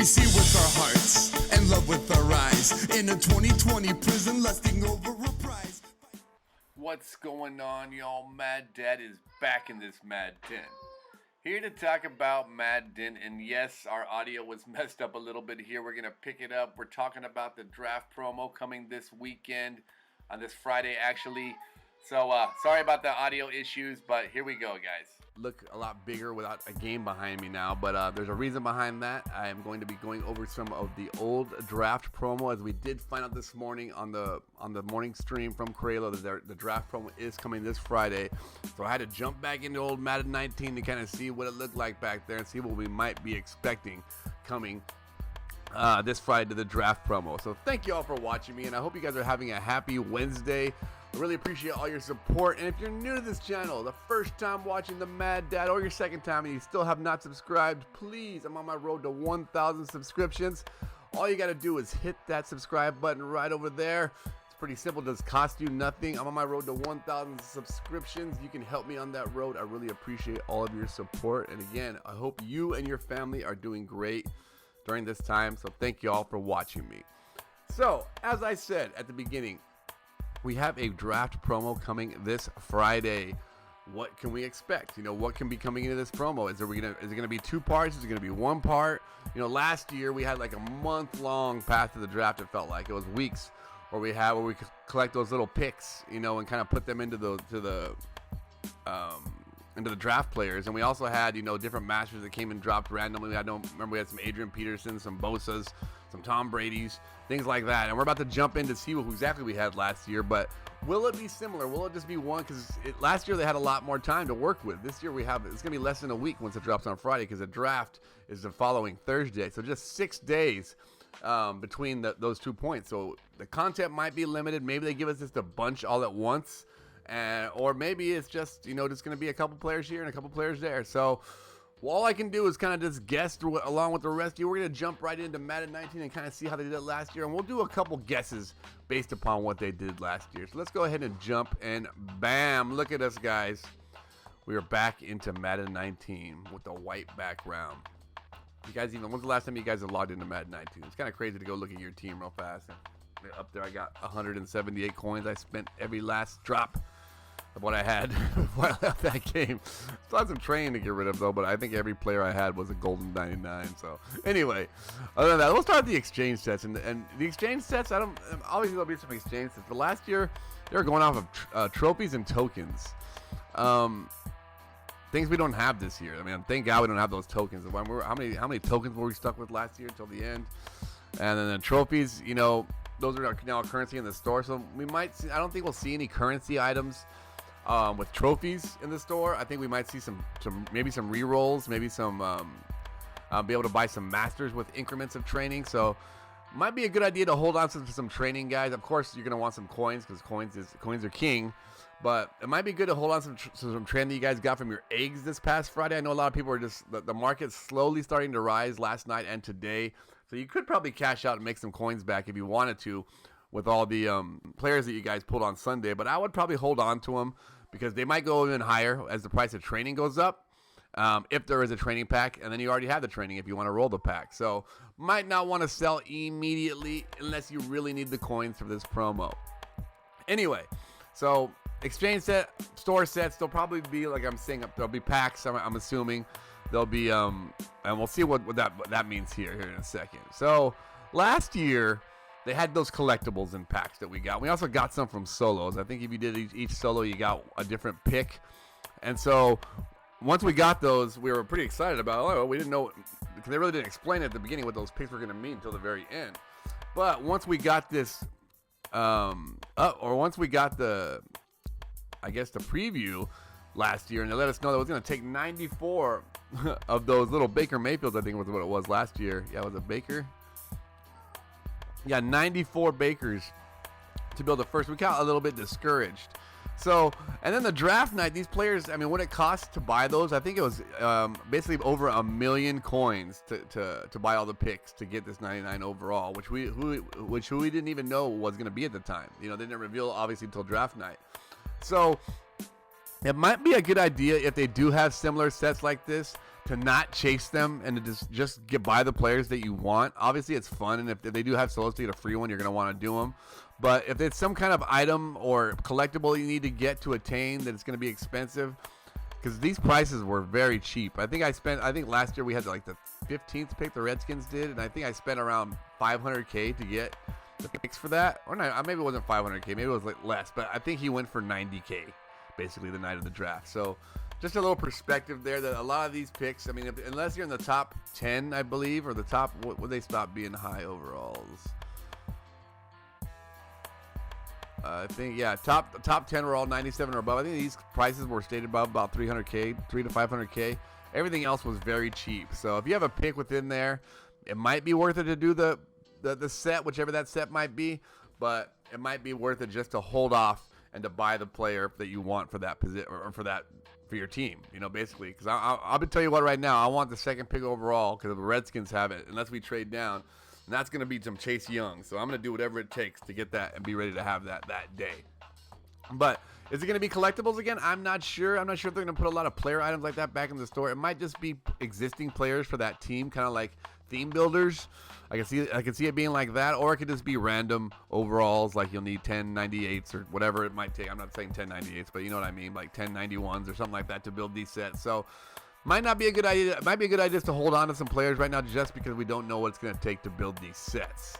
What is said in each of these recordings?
We see with our hearts and love with our eyes. In a 2020 prison, lusting over a prize. What's going on, y'all? Mad Dad is back in this Mad Den. Here to talk about Madden, and yes, our audio was messed up a little bit here. We're going to pick it up. We're talking about the draft promo coming this weekend, on this Friday, actually. So, sorry about the audio issues, but here we go, guys. Look a lot bigger without a game behind me now, but there's a reason behind that. I am going to be going over some of the old draft promo, as we did find out this morning on the morning stream from Craylo that the draft promo is coming this Friday. So I had to jump back into old Madden 19 to kind of see what it looked like back there and see what we might be expecting coming this Friday to the draft promo. So thank you all for watching me, and I hope you guys are having a happy Wednesday. I really appreciate all your support, and if you're new to this channel, the first time watching the Mad Dad, or your second time and you still have not subscribed, please, I'm on my road to 1,000 subscriptions. All you got to do is hit that subscribe button right over there. It's pretty simple, it does cost you nothing. I'm on my road to 1,000 subscriptions. You can help me on that road. I really appreciate all of your support, and again, I hope you and your family are doing great during this time, so thank you all for watching me. So, as I said at the beginning, we have a draft promo coming this Friday. What can we expect? You know, what can be coming into this promo? Is it gonna be two parts? Is it gonna be one part? You know, last year we had like a month-long path to the draft. It felt like it was weeks where we collect those little picks, you know, and kind of put them into the draft players. And we also had, you know, different masters that came and dropped randomly. We had some Adrian Petersons, some Bosas, some Tom Brady's, things like that. And we're about to jump in to see what exactly we had last year, but will it be similar? Will it just be one? Because last year they had a lot more time to work with. This year it's going to be less than a week once it drops on Friday, because the draft is the following Thursday. So just 6 days between those 2 points. So the content might be limited. Maybe they give us just a bunch all at once. Or maybe it's just, you know, just going to be a couple players here and a couple players there. So all I can do is kind of just guess along with the rest of you. We're going to jump right into Madden 19 and kind of see how they did it last year. And we'll do a couple guesses based upon what they did last year. So let's go ahead and jump, and bam, look at us, guys. We are back into Madden 19 with the white background. You guys when's the last time you guys have logged into Madden 19? It's kind of crazy to go look at your team real fast. Up there, I got 178 coins. I spent every last drop of what I had before I left that game. Still had some training to get rid of, though, but I think every player I had was a golden 99. So anyway, other than that, we'll start with the exchange sets. And the exchange sets, obviously there'll be some exchange sets, but last year they were going off of trophies and tokens. Things we don't have this year. I mean, thank God we don't have those tokens. How many tokens were we stuck with last year until the end? And then the trophies, you know, those are now a currency in the store. So we might see, I don't think we'll see any currency items with trophies in the store. I think we might see maybe some re-rolls, maybe some be able to buy some masters with increments of training. So might be a good idea to hold on to some training, guys. Of course, you're gonna want some coins, because coins are king. But it might be good to hold on to some training that you guys got from your eggs this past Friday. I know a lot of people are just the market's slowly starting to rise last night and today. So you could probably cash out and make some coins back if you wanted to, with all the players that you guys pulled on Sunday. But I would probably hold on to them, because they might go even higher as the price of training goes up, if there is a training pack, and then you already have the training if you want to roll the pack. So might not want to sell immediately unless you really need the coins for this promo. Anyway, so exchange set, store sets, they'll probably be, like I'm saying, there'll be packs, I'm assuming. There'll be, and we'll see what that means here in a second. So last year, they had those collectibles in packs that we got. We also got some from solos. I think if you did each solo, you got a different pick. And so once we got those, we were pretty excited about it. Oh, we didn't know, because they really didn't explain at the beginning what those picks were going to mean until the very end. But once we got this, once we got the preview last year, and they let us know that it was going to take 94 of those little Baker Mayfields, I think was what it was last year. Yeah, was it Baker? Yeah, 94 Bakers to build the first. We got a little bit discouraged. So, and then the draft night, these players, I mean, what it cost to buy those, I think it was basically over 1 million coins to buy all the picks to get this 99 overall, which we didn't even know was going to be at the time. You know, they didn't reveal obviously until draft night. So It might be a good idea if they do have similar sets like this to not chase them and to just get by the players that you want. Obviously, it's fun, and if they do have solos to get a free one, you're going to want to do them. But if it's some kind of item or collectible you need to get to attain that it's going to be expensive, because these prices were very cheap. I think last year we had like the 15th pick, the Redskins did, and I think I spent around $500K to get the picks for that. Or not, maybe it wasn't $500K, maybe it was like less, but I think he went for $90K. Basically the night of the draft. So just a little perspective there that a lot of these picks, I mean, unless you're in the top 10, I believe, or the top, what would they stop being high overalls? I think, yeah, top 10 were all 97 or above. I think these prices were stated above about 300K, 3 to 500K. Everything else was very cheap. So if you have a pick within there, it might be worth it to do the set, whichever that set might be, but it might be worth it just to hold off and to buy the player that you want for that position or for your team, basically. Because I'll tell you what, right now, I want the second pick overall because the Redskins have it, unless we trade down, and that's going to be some Chase Young. So I'm going to do whatever it takes to get that and be ready to have that day. But is it going to be collectibles again? I'm not sure. I'm not sure if they're going to put a lot of player items like that back in the store. It might just be existing players for that team, kind of like theme builders. I can see it being like that, or it could just be random overalls, like you'll need 1098s or whatever it might take. I'm not saying 1098s, but you know what I mean, like 1091s or something like that to build these sets. So might not be a good idea. It might be a good idea just to hold on to some players right now just because we don't know what it's going to take to build these sets.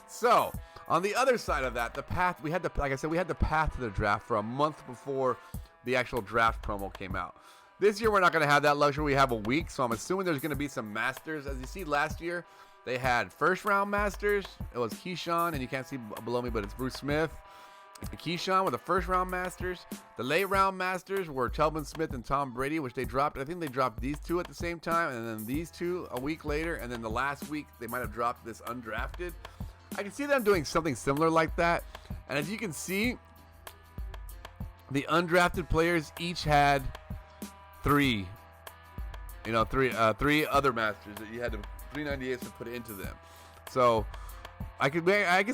So on the other side of that, we had the path to the draft for a month before the actual draft promo came out. This year, we're not going to have that luxury. We have a week, so I'm assuming there's going to be some masters. As you see, last year, they had first-round masters. It was Keyshawn, and you can't see below me, but it's Bruce Smith. Keyshawn were the first-round masters. The late-round masters were Telvin Smith and Tom Brady, which they dropped. I think they dropped these two at the same time, and then these two a week later, and then the last week, they might have dropped this undrafted. I can see them doing something similar like that. And as you can see, the undrafted players each had three other masters that you had to 398s to put into them. So I could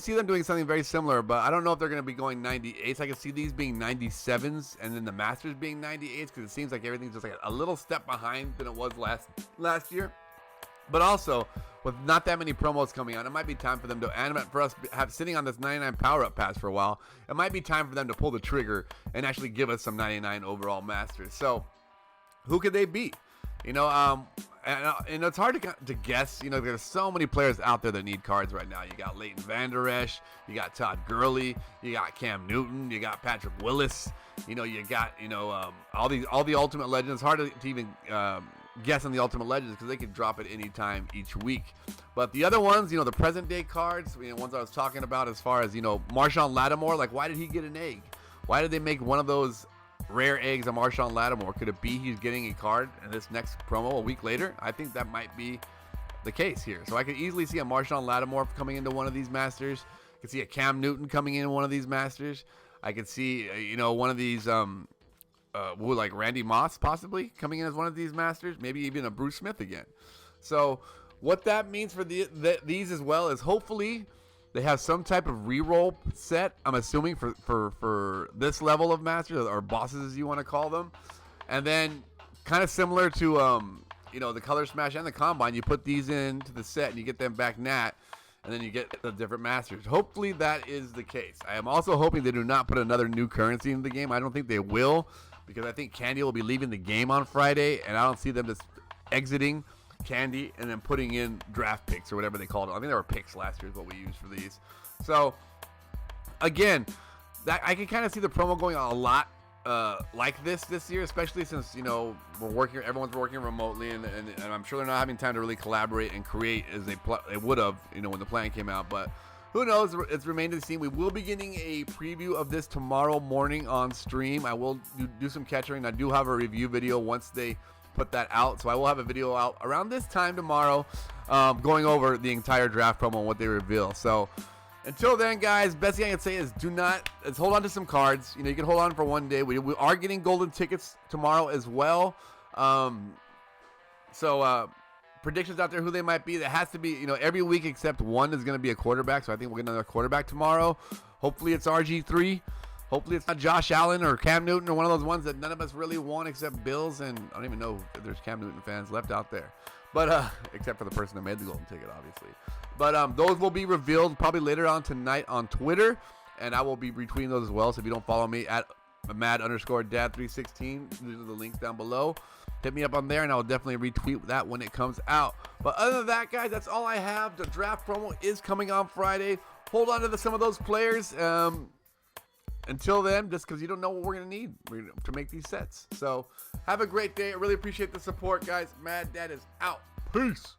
see them doing something very similar, but I don't know if they're going to be going 98s. I can see these being 97s and then the masters being 98s because it seems like everything's just like a little step behind than it was last year. But also, with not that many promos coming out, it might be time for them to animate for us sitting on this 99 power-up pass for a while. It might be time for them to pull the trigger and actually give us some 99 overall masters. So who could they be? And it's hard to guess. There's so many players out there that need cards right now. You got Leighton Vander Esch, you got Todd Gurley, you got Cam Newton, you got Patrick Willis. You got all the Ultimate Legends. It's hard to even guess on the Ultimate Legends because they can drop it any time each week. But the other ones, the present day cards, ones I was talking about as far as Marshawn Lattimore. Like, why did he get an egg? Why did they make one of those rare eggs of Marshawn Lattimore? Could it be he's getting a card in this next promo a week later? I think that might be the case here. So I could easily see a Marshawn Lattimore coming into one of these masters. I could see a Cam Newton coming in one of these masters. I could see one of these like Randy Moss possibly coming in as one of these masters. Maybe even a Bruce Smith again. So what that means for these as well is hopefully they have some type of reroll set, I'm assuming, for this level of masters, or bosses as you want to call them. And then kind of similar to the Color Smash and the Combine, you put these into the set and you get them back nat, and then you get the different masters. Hopefully that is the case. I am also hoping they do not put another new currency in the game. I don't think they will, because I think Candy will be leaving the game on Friday, and I don't see them just exiting Candy and then putting in draft picks or whatever they called it. I think they were picks last year is what we used for these. So again, that I can kind of see the promo going a lot like this year, especially since everyone's working remotely, and I'm sure they're not having time to really collaborate and create as they would have when the plan came out. But who knows? It's remained to be seen. We will be getting a preview of this tomorrow morning on stream. I will do some catching. I do have a review video once they put that out, so I will have a video out around this time tomorrow going over the entire draft promo and what they reveal. So until then, guys, best thing I can say is let's hold on to some cards. You can hold on for one day. We are getting golden tickets tomorrow as well. So predictions out there who they might be. That has to be, every week except one is going to be a quarterback. So I think we'll get another quarterback tomorrow. Hopefully it's RG3. Hopefully it's not Josh Allen or Cam Newton or one of those ones that none of us really want except Bills, and I don't even know if there's Cam Newton fans left out there. But except for the person that made the golden ticket, obviously. But those will be revealed probably later on tonight on Twitter, and I will be retweeting those as well. So if you don't follow me at mad_dad316, these are the links down below. Hit me up on there, and I will definitely retweet that when it comes out. But other than that, guys, that's all I have. The draft promo is coming on Friday. Hold on to some of those players. Until then, just because you don't know what we're going to need to make these sets. So have a great day. I really appreciate the support, guys. Mad Dad is out. Peace.